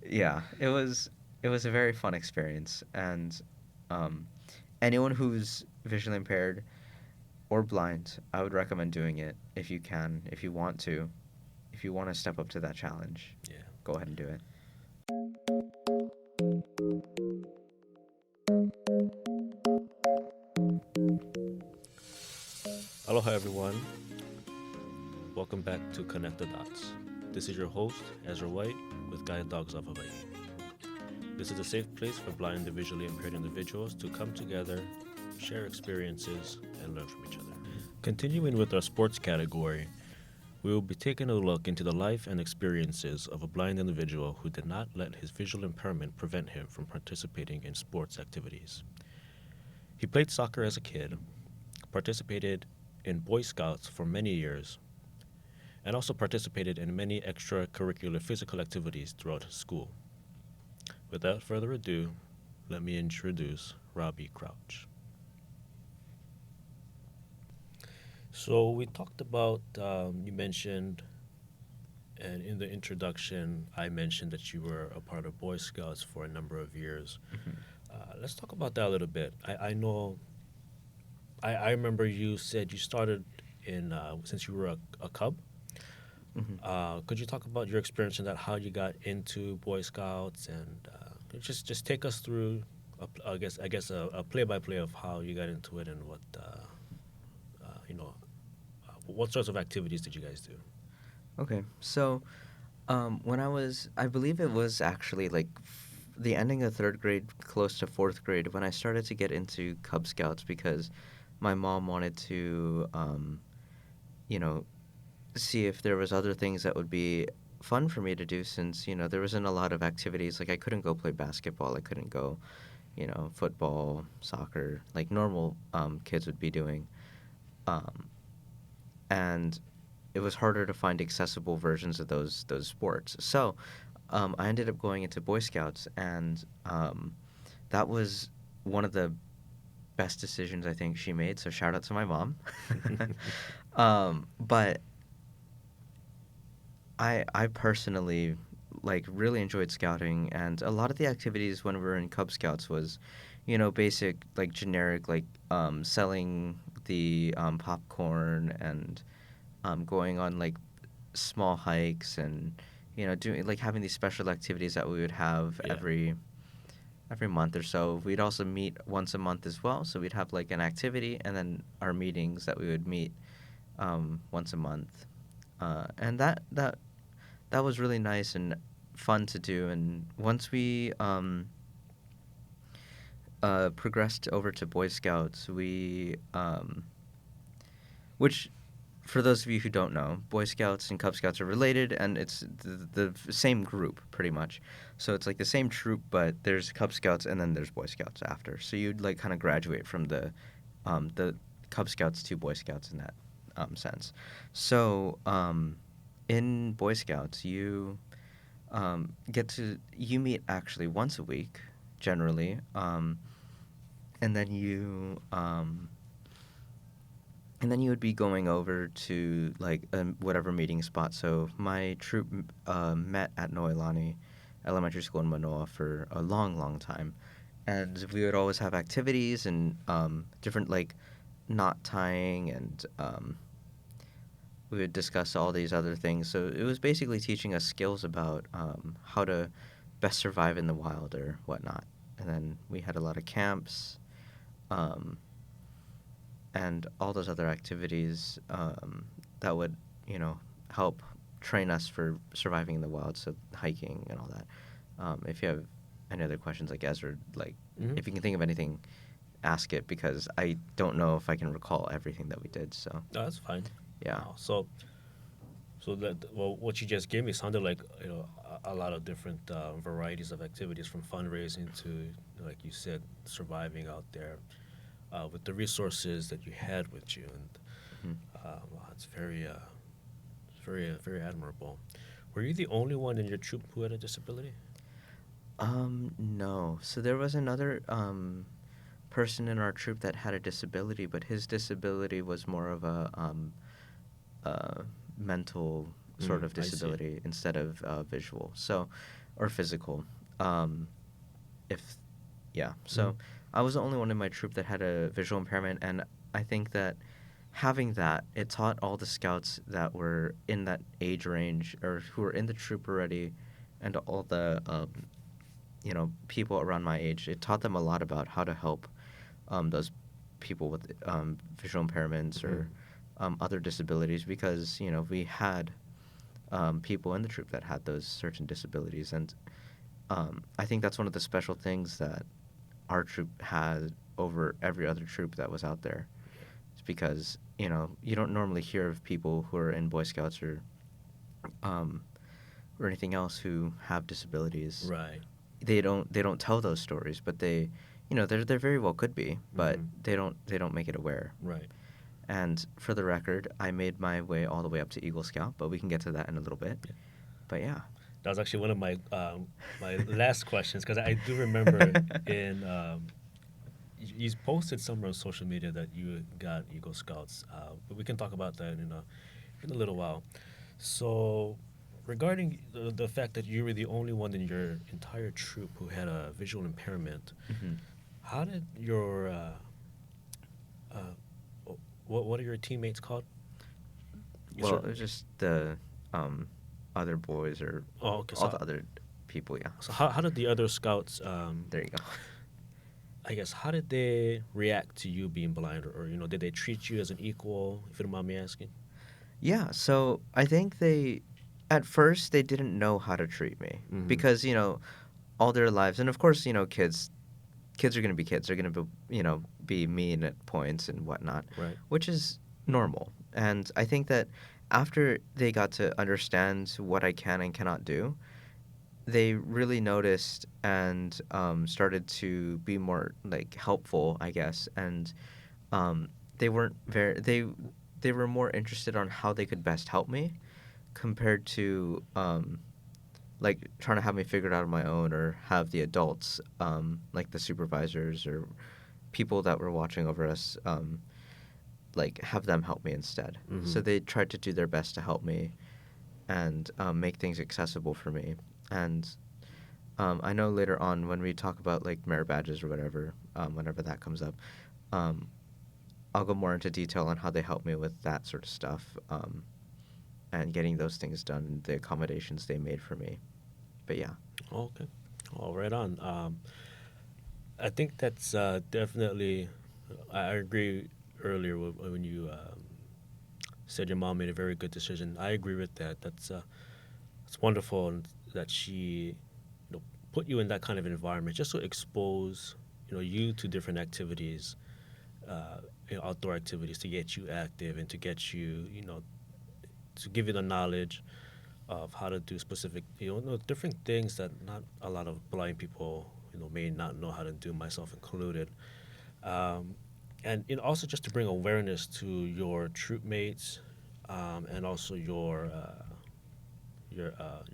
Yeah, it was a very fun experience, and um, anyone who's visually impaired or blind, I would recommend doing it if you can, if you want to, if you want to step up to that challenge, Yeah. go ahead and do it. Aloha, everyone. Welcome back to Connect the Dots. This is your host, Ezra White, with Guide Dogs of Hawaii. This is a safe place for blind and visually impaired individuals to come together, share experiences, and learn from each other. Continuing with our sports category, we will be taking a look into the life and experiences of a blind individual who did not let his visual impairment prevent him from participating in sports activities. He played soccer as a kid, participated in Boy Scouts for many years, and also participated in many extracurricular physical activities throughout his school. Without further ado, let me introduce Robby Crouch. So we talked about, you mentioned, and in the introduction, I mentioned that you were a part of Boy Scouts for a number of years. Hmm. Let's talk about that a little bit. I know, I remember you said you started in, since you were a cub. Hmm. Could you talk about your experience in that, how you got into Boy Scouts, and just take us through, I guess a play by play of how you got into it and what you know, what sorts of activities did you guys do? Okay, so when I believe it was actually like the ending of third grade, close to fourth grade, when I started to get into Cub Scouts because my mom wanted to, you know, see if there was other things that would be fun for me to do since there wasn't a lot of activities. Like I couldn't go play basketball, I couldn't go football, soccer, like normal kids would be doing. um, and it was harder to find accessible versions of those sports. So I ended up going into Boy Scouts, and that was one of the best decisions I think she made. So shout out to my mom. But I personally like really enjoyed scouting, and a lot of the activities when we were in Cub Scouts was, basic like generic like selling the popcorn and going on like small hikes and doing like having these special activities that we would have Yeah. every month or so. We'd also meet once a month as well, so we'd have like an activity and then our meetings that we would meet once a month. And that was really nice and fun to do. And once we progressed over to Boy Scouts, which for those of you who don't know, Boy Scouts and Cub Scouts are related, and it's the same group pretty much. So it's like the same troop, but there's Cub Scouts and then there's Boy Scouts after. So you'd like kind of graduate from the Cub Scouts to Boy Scouts in that sense. So in Boy Scouts, you meet actually once a week generally, and then you would be going over to like whatever meeting spot. So my troop met at Noelani Elementary School in Manoa for a long, long time, and we would always have activities and different like knot tying, and we would discuss all these other things. So it was basically teaching us skills about how to best survive in the wild or whatnot. And then we had a lot of camps. Um, and all those other activities that would, help train us for surviving in the wild. So hiking and all that. If you have any other questions, like Ezra, like Hmm. if you can think of anything, ask it because I don't know if I can recall everything that we did. So No, that's fine. yeah. So that, well, what you just gave me sounded like, a lot of different varieties of activities, from fundraising to, like you said, surviving out there with the resources that you had with you, and Hmm. wow, it's very admirable. Were you the only one in your troop who had a disability? No. So there was another person in our troop that had a disability, but his disability was more of a mental sort of I see. disability instead of visual. So or physical. Um, if yeah, Mm. so I was the only one in my troop that had a visual impairment, and I think that having that, it taught all the scouts that were in that age range or who were in the troop already, and all the people around my age. It taught them a lot about how to help those people with visual impairments Mm. or other disabilities, because we had people in the troop that had those certain disabilities, and I think that's one of the special things that our troop had over every other troop that was out there. It's because you don't normally hear of people who are in Boy Scouts um, or anything else who have disabilities. Right. They don't tell those stories, but they very well could be, but Mm-hmm. they don't make it aware. Right. And for the record, I made my way all the way up to Eagle Scout, but we can get to that in a little bit. Yeah. But yeah. That was actually one of my last questions, because I do remember in you posted somewhere on social media that you got Eagle Scouts, but we can talk about that in a little while. So, regarding the fact that you were the only one in your entire troop who had a visual impairment, Hmm. how did your what are your teammates called? You Well, sort it was just the other boys or Oh, okay. all the other people. Yeah. So how did the other scouts? There you go. I guess how did they react to you being blind, or did they treat you as an equal? If you don't mind me asking. Yeah. So I think at first, they didn't know how to treat me Mm-hmm. because all their lives, and of course, kids are gonna be kids. They're gonna be mean at points and whatnot, Right. which is normal. And I think that after they got to understand what I can and cannot do, they really noticed and started to be more like helpful, I guess. And they weren't very they were more interested on how they could best help me compared to like trying to have me figured out on my own, or have the adults like the supervisors or people that were watching over us like have them help me instead. Mm-hmm. So they tried to do their best to help me and make things accessible for me. And I know later on when we talk about like merit badges or whatever, whenever that comes up, um, I'll go more into detail on how they help me with that sort of stuff, and getting those things done, the accommodations they made for me. But yeah. Okay. All right on. I think that's definitely. I agree earlier when you said your mom made a very good decision. I agree with that. It's wonderful that she put you in that kind of environment just to expose you to different activities, outdoor activities, to get you active and to get you to give you the knowledge of how to do specific different things that not a lot of blind people may not know how to do, myself included. um, and also just to bring awareness to your troop mates, and also your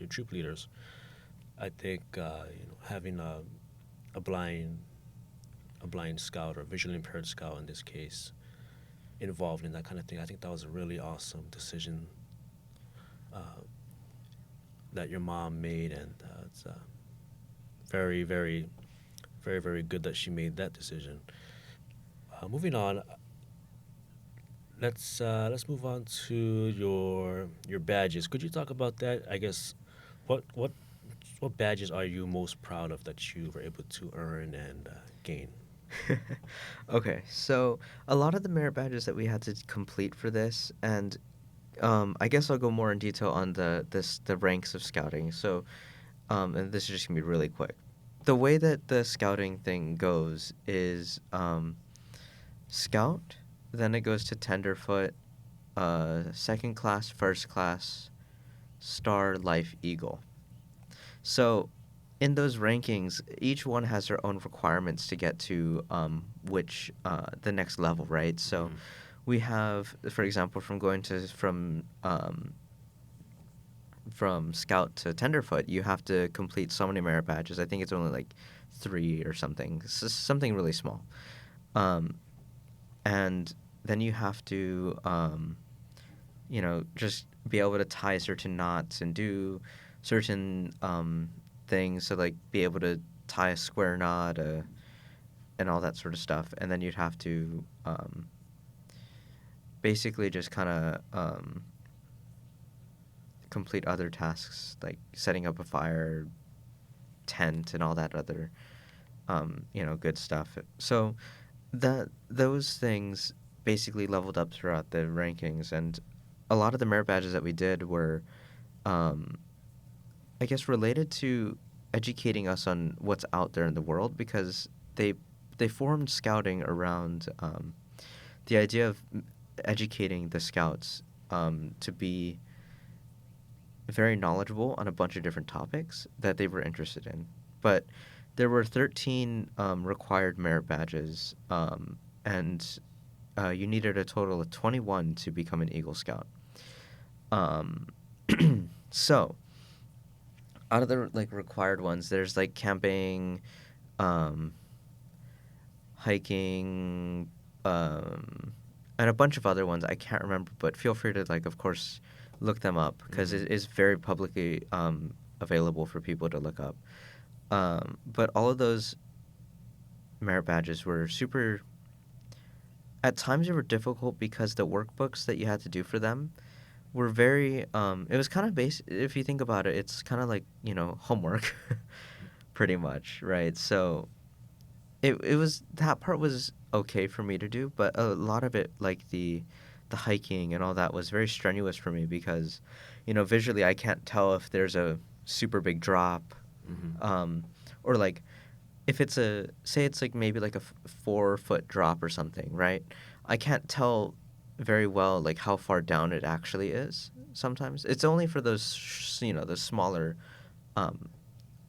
troop leaders. I think having a blind scout, or visually impaired scout in this case, involved in that kind of thing, I think that was a really awesome decision uh, that your mom made, and it's very, very, very, very good that she made that decision. Moving on, let's move on to your badges. Could you talk about that? I guess what what what badges are you most proud of that you were able to earn and gain? Okay, so a lot of the merit badges that we had to complete for this, and I guess I'll go more in detail on the ranks of scouting. So, and this is just gonna be really quick. The way that the scouting thing goes is scout, then it goes to tenderfoot, second class, first class, star, life, eagle. So, in those rankings, each one has their own requirements to get to which the next level, right? So, Mm-hmm. we have, for example, from scout to tenderfoot, you have to complete so many merit badges. I think it's only like 3 or something, something really small. Um, and then you have to just be able to tie certain knots and do certain things to like be able to tie a square knot, and all that sort of stuff. And then you'd have to basically just kind of complete other tasks like setting up a fire, tent, and all that other good stuff. So those things basically leveled up throughout the rankings, and a lot of the merit badges that we did were, I guess, related to educating us on what's out there in the world, because they formed scouting around the idea of educating the scouts to be very knowledgeable on a bunch of different topics that they were interested in. But there were 13 required merit badges, and you needed a total of 21 to become an Eagle Scout. So, out of the like required ones, there's like camping, hiking, and a bunch of other ones I can't remember. But feel free to like, of course, look them up, because it is very publicly available for people to look up. But all of those merit badges were super. At times, they were difficult because the workbooks that you had to do for them were very. It was kind of if you think about it, it's kind of like homework, pretty much, right? So, it was that part was okay for me to do, but a lot of it, like the hiking and all that, was very strenuous for me because, visually I can't tell if there's a super big drop, or like if it's say it's like maybe like a 4-foot drop or something, right? I can't tell very well like how far down it actually is. Sometimes it's only for those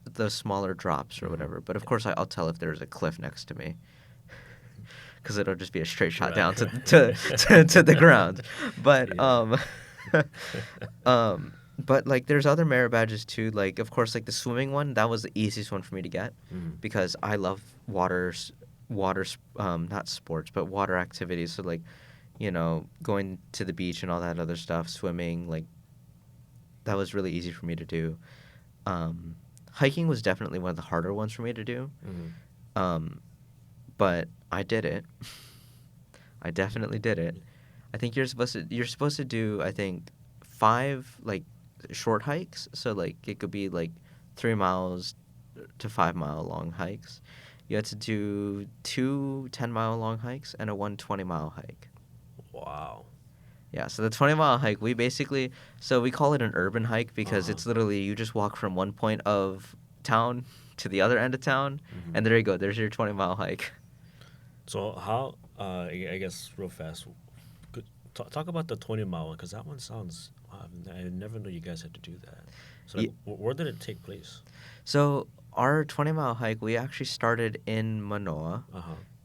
the smaller drops or whatever. But of course I'll tell if there's a cliff next to me, because it'll just be a straight shot down to the ground. But but like there's other merit badges too. Like of course like the swimming one, that was the easiest one for me to get, because I love water not sports but water activities. So like going to the beach and all that other stuff, swimming, like that was really easy for me to do. Hiking was definitely one of the harder ones for me to do. But I did it. I definitely did it. I think you're supposed to do, I think, 5 like short hikes. So like it could be like 3 miles to 5 mile long hikes. You had to do 2 10-mile long hikes and a 120-mile hike. Wow. Yeah, so the 20-mile hike, we call it an urban hike because it's literally you just walk from one point of town to the other end of town, and there you go. There's your 20-mile hike. So how, I guess real fast, talk about the 20-mile one, because that one sounds, wow, I never knew you guys had to do that. So like, where did it take place? So our 20-mile hike, we actually started in Manoa,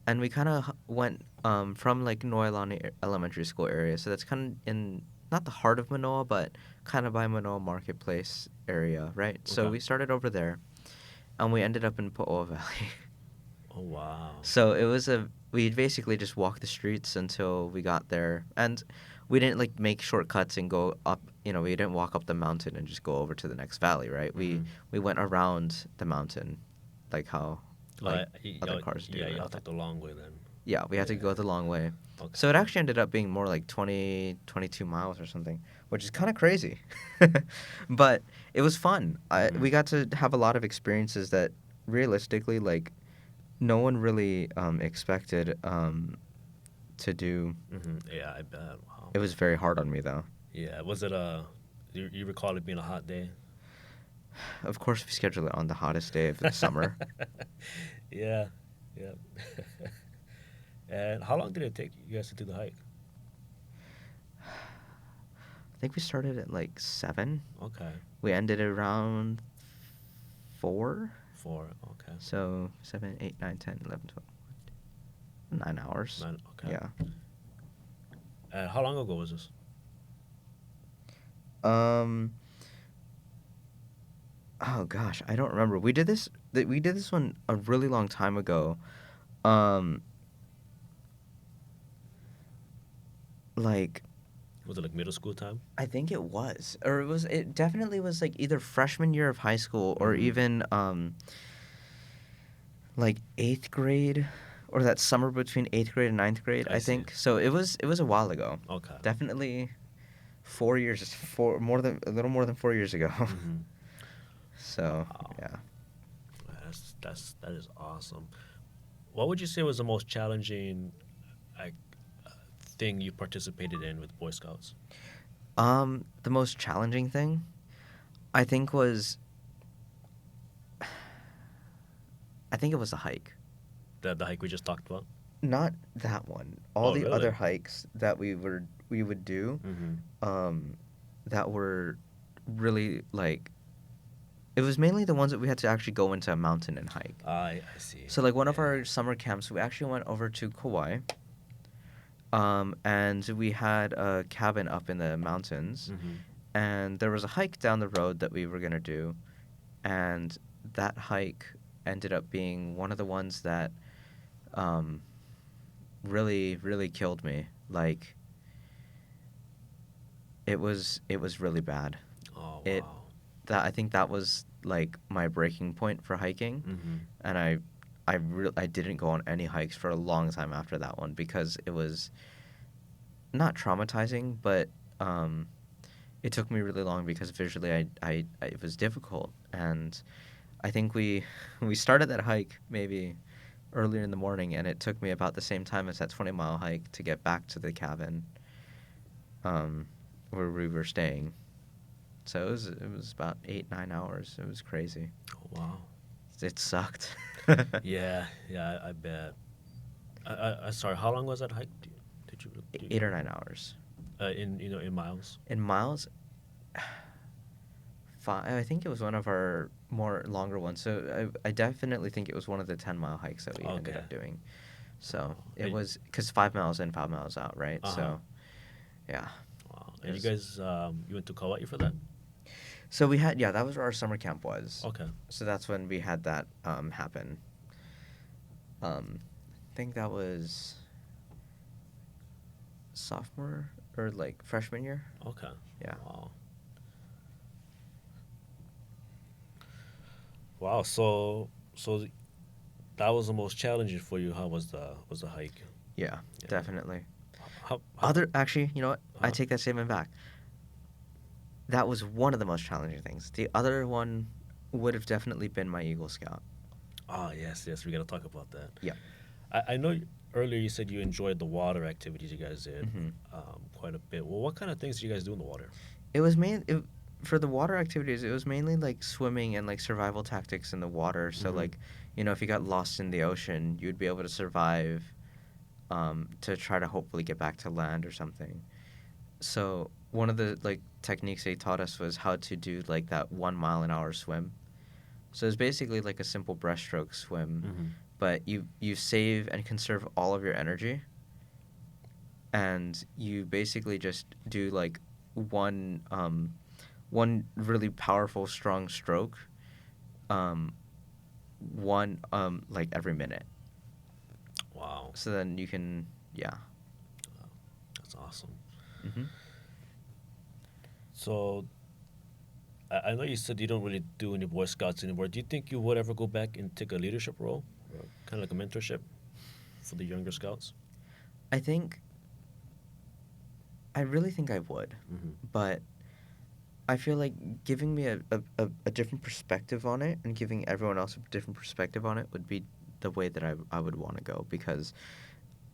and we kind of went from like Noelani Elementary School area. So that's kind of in, not the heart of Manoa, but kind of by Manoa Marketplace area, right? Okay. So we started over there, and we ended up in Po'o Valley. Oh, wow. So it was we basically just walked the streets until we got there. And we didn't like make shortcuts and go up, we didn't walk up the mountain and just go over to the next valley, right? We went around the mountain, like how other cars do. Yeah, y'all took the long way then. Yeah, we had to go the long way. Okay. So it actually ended up being more like 20, 22 miles or something, which is kind of crazy. But it was fun. We got to have a lot of experiences that realistically, like, no one really expected to do. Yeah, I bet. Wow. It was very hard on me, though. Yeah, was it you recall it being a hot day? Of course, we scheduled it on the hottest day of the summer. Yeah. And how long did it take you guys to do the hike? I think we started at like 7. Okay. We ended around 4. 4, okay. So 7, 8, 9, 10, 11, 12. 9 hours. 9, okay. Yeah. And how long ago was this? Oh gosh, I don't remember. We did this one a really long time ago. Like Was it like middle school time? I think it was, or it definitely was like either freshman year of high school or Mm-hmm. even like eighth grade, or that summer between eighth grade and ninth grade. I I see. think so. It was a while ago. Okay. Definitely 4 years, a little more than 4 years ago. Mm-hmm. So Wow. yeah. That is awesome. What would you say was the most challenging like thing you participated in with Boy Scouts? The most challenging thing I think was I think it was the hike. The hike we just talked about? Not that one. All Oh, the other really? hikes that we would do, Mm-hmm. um, that were really like it was mainly the ones that we had to actually go into a mountain and hike. I see. So like one of Yeah. our summer camps, we actually went over to Kauai, and we had a cabin up in the mountains, Mm-hmm. and there was a hike down the road that we were gonna do, and that hike ended up being one of the ones that um, really really killed me. Like it was really bad. Oh, It wow. that I think that was like my breaking point for hiking, Mm-hmm. and I didn't go on any hikes for a long time after that one because it was not traumatizing, but um, it took me really long because visually it was difficult, and I think we we started that hike maybe earlier in the morning, and it took me about the same time as that 20-mile hike to get back to the cabin, um, where we were staying. So it was about 8-9 hours. It was crazy. Oh, wow. It sucked. Yeah, yeah, I bet. I sorry. How long was that hike? Do you Eight or know? 9 hours. In in miles. In miles, five. I think it was one of our more longer ones. So I definitely think it was one of the 10-mile hikes that we ended Okay. up doing. So Oh, it was because 5 miles in, 5 miles out, right? uh huh. So yeah, Wow. it And you was. guys, you went to Kauai for that? So we had, yeah, that was where our summer camp was. Okay. So that's when we had that happen. I think that was sophomore or like freshman year. Okay. Yeah. Wow. Wow. So that was the most challenging for you, huh? Was the hike? Yeah, Yeah. definitely. How Other actually, you know what? I huh? take that statement back. That was one of the most challenging things. The other one would have definitely been my Eagle Scout. Oh, yes, yes. We got to talk about that. Yeah. I know earlier you said you enjoyed the water activities you guys did Hmm. quite a bit. Well, what kind of things did you guys do in the water? It was for the water activities. It was mainly like swimming and like survival tactics in the water. So Mm-hmm. like, if you got lost in the ocean, you'd be able to survive, to try to hopefully get back to land or something. So one of the like techniques they taught us was how to do like that 1 mile an hour swim. So it's basically like a simple breaststroke swim, Mm-hmm. but you save and conserve all of your energy, and you basically just do like one one really powerful strong stroke, um one like every minute. Wow, So then you can, yeah. that's awesome. Hmm. So I know you said you don't really do any Boy Scouts anymore. Do you think you would ever go back and take a leadership role, or kind of like a mentorship for the younger Scouts? I think I really think I would, Mm-hmm. but I feel like giving me a different perspective on it and giving everyone else a different perspective on it would be the way that I would want to go, because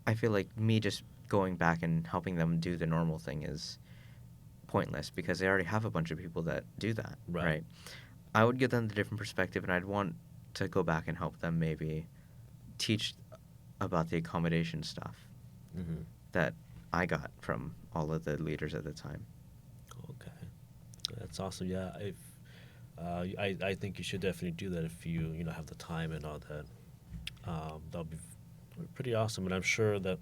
I feel like me just going back and helping them do the normal thing is pointless because they already have a bunch of people that do that, Right. right? I would give them the different perspective, and I'd want to go back and help them maybe teach about the accommodation stuff Mm-hmm. that I got from all of the leaders at the time. Okay, that's awesome. Yeah, if I think you should definitely do that if you have the time and all that. That'll be pretty awesome, and I'm sure that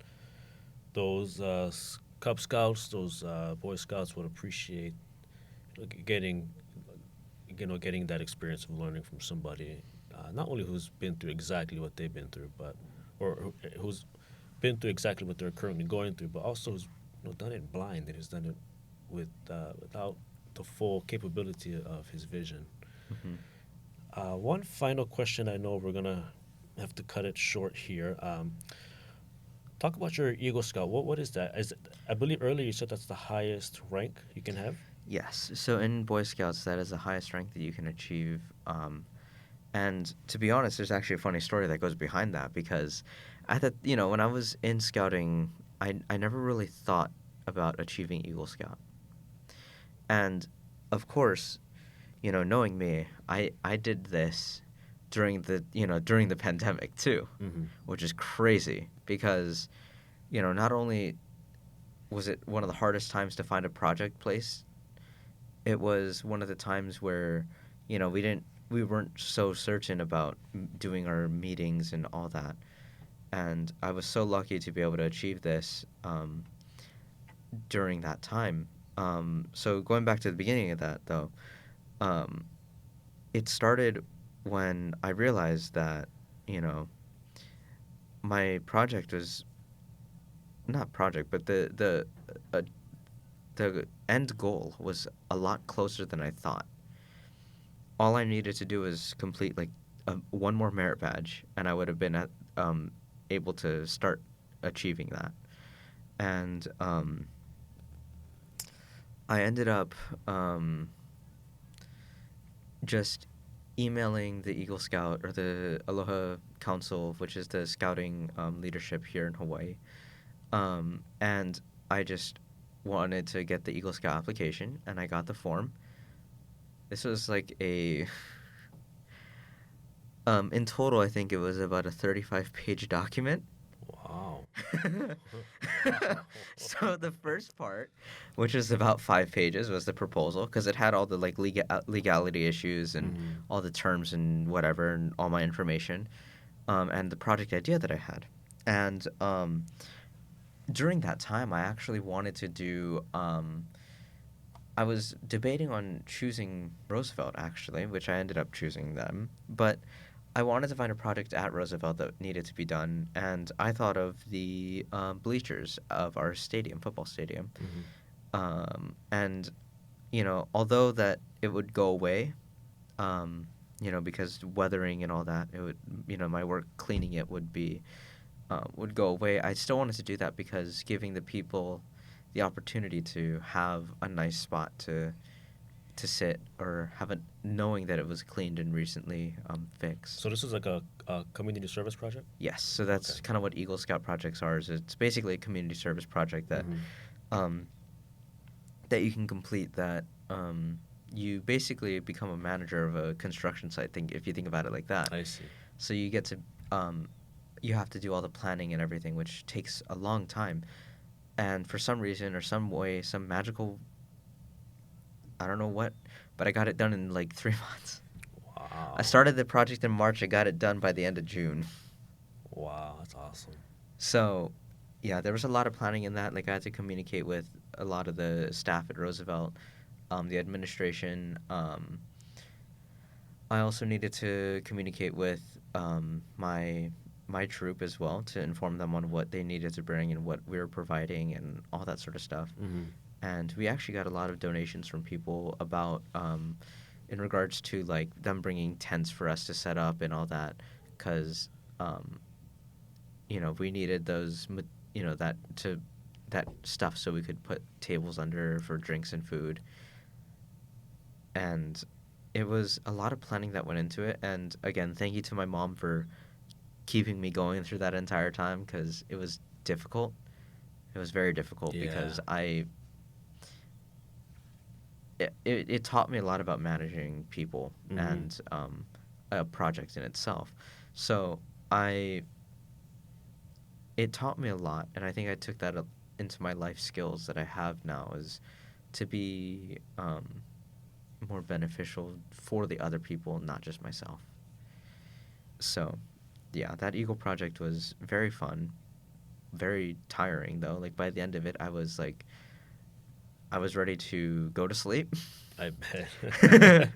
those Cub Scouts, those Boy Scouts would appreciate getting getting that experience of learning from somebody, not only who's been through exactly what they've been through, but or who's been through exactly what they're currently going through, but also who's done it blind, and he's done it without the full capability of his vision. Hmm. One final question. I know we're gonna have to cut it short here. Talk about your Eagle Scout. What is that? I believe earlier you said that's the highest rank you can have. Yes. So in Boy Scouts, that is the highest rank that you can achieve. And to be honest, there's actually a funny story that goes behind that because when I was in scouting, I never really thought about achieving Eagle Scout. And of course, knowing me, I did this during the pandemic too, Mm-hmm. which is crazy because, not only was it one of the hardest times to find a project place, it was one of the times where, we weren't so certain about doing our meetings and all that. And I was so lucky to be able to achieve this during that time. So going back to the beginning of that, though, um, it started when I realized that, you know, my project was not project, but uh, the end goal was a lot closer than I thought. All I needed to do was complete like one more merit badge, and I would have been able to start achieving that. And I ended up just emailing the Eagle Scout or the Aloha Council, which is the scouting leadership here in Hawaii. And I just wanted to get the Eagle Scout application, and I got the form. This was like in total, I think it was about a 35-page document. Wow. Wow. So the first part, which was about 5 pages, was the proposal because it had all the like legality issues and Mm-hmm. all the terms and whatever and all my information, and the project idea that I had. And during that time, I actually wanted to do. I was debating on choosing Roosevelt actually, which I ended up choosing them, but I wanted to find a project at Roosevelt that needed to be done, and I thought of the bleachers of our stadium, football stadium, Mm-hmm. and although that it would go away, because weathering and all that, it would, my work cleaning it would go away. I still wanted to do that because giving the people the opportunity to have a nice spot to sit or have it knowing that it was cleaned and recently fixed. So this is like a community service project. Yes, so Okay. that's kind of what Eagle Scout projects are. Is it's basically a community service project Mm-hmm. um, that you can complete. That you basically become a manager of a construction site. Think if you think about it like that. I see. So you get to you have to do all the planning and everything, which takes a long time. And for some reason or some way, some magical, I don't know what, but I got it done in like 3 months. I Wow. started the project in March. I got it done by the end of June. Wow, that's awesome. So, yeah, there was a lot of planning in that. Like, I had to communicate with a lot of the staff at Roosevelt, the administration. I also needed to communicate with my troop as well to inform them on what they needed to bring and what we were providing and all that sort of stuff. Mm-hmm. And we actually got a lot of donations from people about in regards to like them bringing tents for us to set up and all that because um, we needed that stuff so we could put tables under for drinks and food. And it was a lot of planning that went into it. And again, thank you to my mom for keeping me going through that entire time because it was difficult. It was very difficult Yeah. because it taught me a lot about managing people Mm-hmm. and a project in itself. So I it taught me a lot, and I think I took that into my life skills that I have now is to be more beneficial for the other people, not just myself. So, yeah, that Eagle project was very fun, very tiring though. Like by the end of it, I was ready to go to sleep. I bet.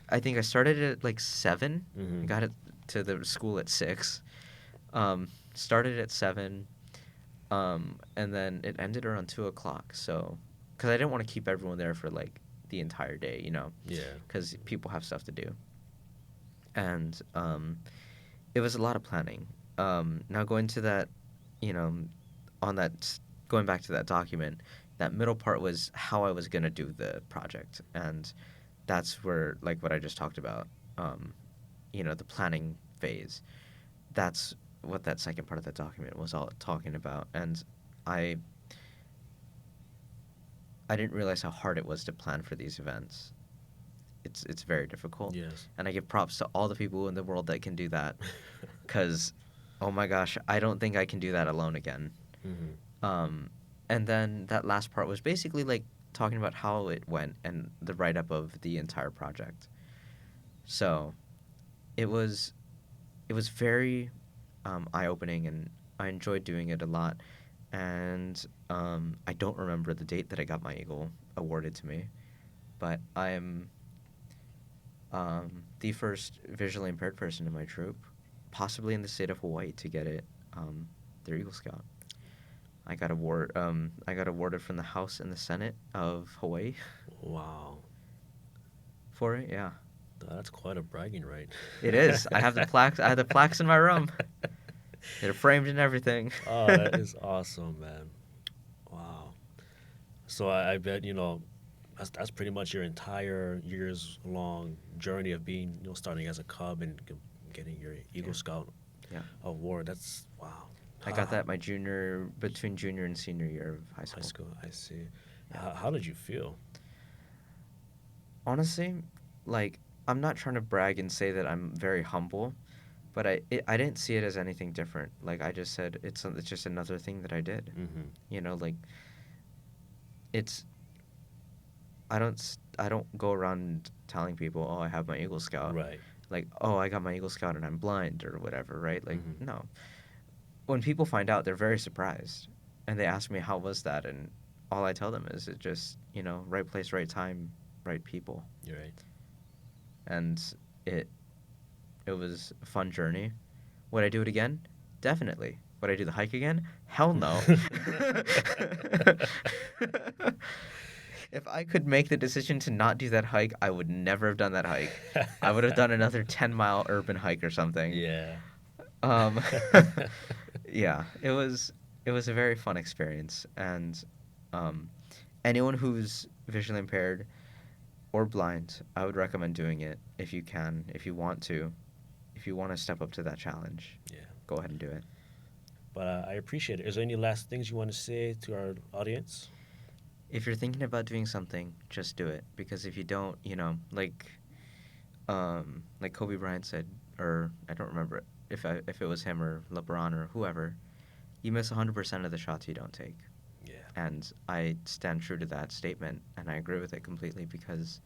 I think I started at like 7. I Mm-hmm. got it to the school at 6. Started at 7. And then it ended around 2 o'clock. So, because I didn't want to keep everyone there for like the entire day, Yeah. because people have stuff to do. And it was a lot of planning. Now going to that, you know, on that, going back to that document, that middle part was how I was gonna do the project, and that's where like what I just talked about, the planning phase. That's what that second part of the document was all talking about, and I I didn't realize how hard it was to plan for these events. It's very difficult, Yes. and I give props to all the people in the world that can do that, because oh my gosh, I don't think I can do that alone again. Mm-hmm. And then that last part was basically like talking about how it went and the write up of the entire project. So it was very eye opening, and I enjoyed doing it a lot. And I don't remember the date that I got my Eagle awarded to me, but I am the first visually impaired person in my troop, possibly in the state of Hawaii, to get it their Eagle Scout. I got awarded from the House and the Senate of Hawaii Wow. for it. Yeah, That's quite a bragging right. it is. I have the plaques. I have the plaques in my room. They're framed and everything. Oh, that is awesome, man. Wow. So I bet, that's pretty much your entire years long journey of being, starting as a cub and getting your Eagle Yeah. Scout Yeah. award. That's wow. I got that between junior and senior year of high school. High school, I see. Yeah. How did you feel? Honestly, like, I'm not trying to brag and say that I'm very humble, but I didn't see it as anything different. Like I just said, it's just another thing that I did. Mm-hmm. Like it's I don't go around telling people, oh, I have my Eagle Scout. Right. Like, oh, I got my Eagle Scout and I'm blind or whatever, right? Like, Mm-hmm. no. When people find out, they're very surprised, and they ask me how was that, and all I tell them is it just right place, right time, right people, You're right. and it was a fun journey. Would I do it again? Definitely. Would I do the hike again? Hell no. If I could make the decision to not do that hike, I would never have done that hike. I would have done another 10-mile urban hike or something. Yeah. Um, yeah, it was a very fun experience, and um, anyone who's visually impaired or blind, I would recommend doing it if you can, if you want to step up to that challenge. Yeah. Go ahead and do it. But I appreciate it. Is there any last things you want to say to our audience? If you're thinking about doing something, just do it, because if you don't, like Kobe Bryant said, or I don't remember if it was him or LeBron or whoever, you miss 100% of the shots you don't take. Yeah. And I stand true to that statement, and I agree with it completely, because,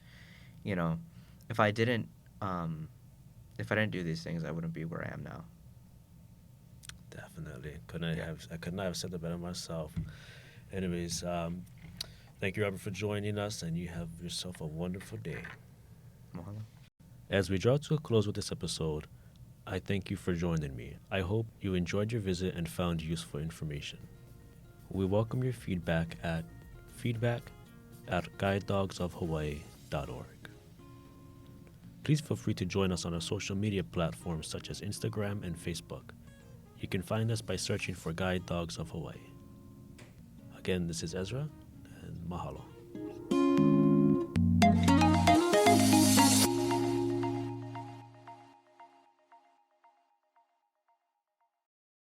if I didn't do these things, I wouldn't be where I am now. Definitely. Yeah. I could not have said that better myself. Anyways, thank you, Robert, for joining us, and you have yourself a wonderful day. Mahalo. As we draw to a close with this episode, I thank you for joining me. I hope you enjoyed your visit and found useful information. We welcome your feedback at guidedogsofhawaii.org. Please feel free to join us on our social media platforms such as Instagram and Facebook. You can find us by searching for Guide Dogs of Hawaii. Again, this is Ezra, and mahalo.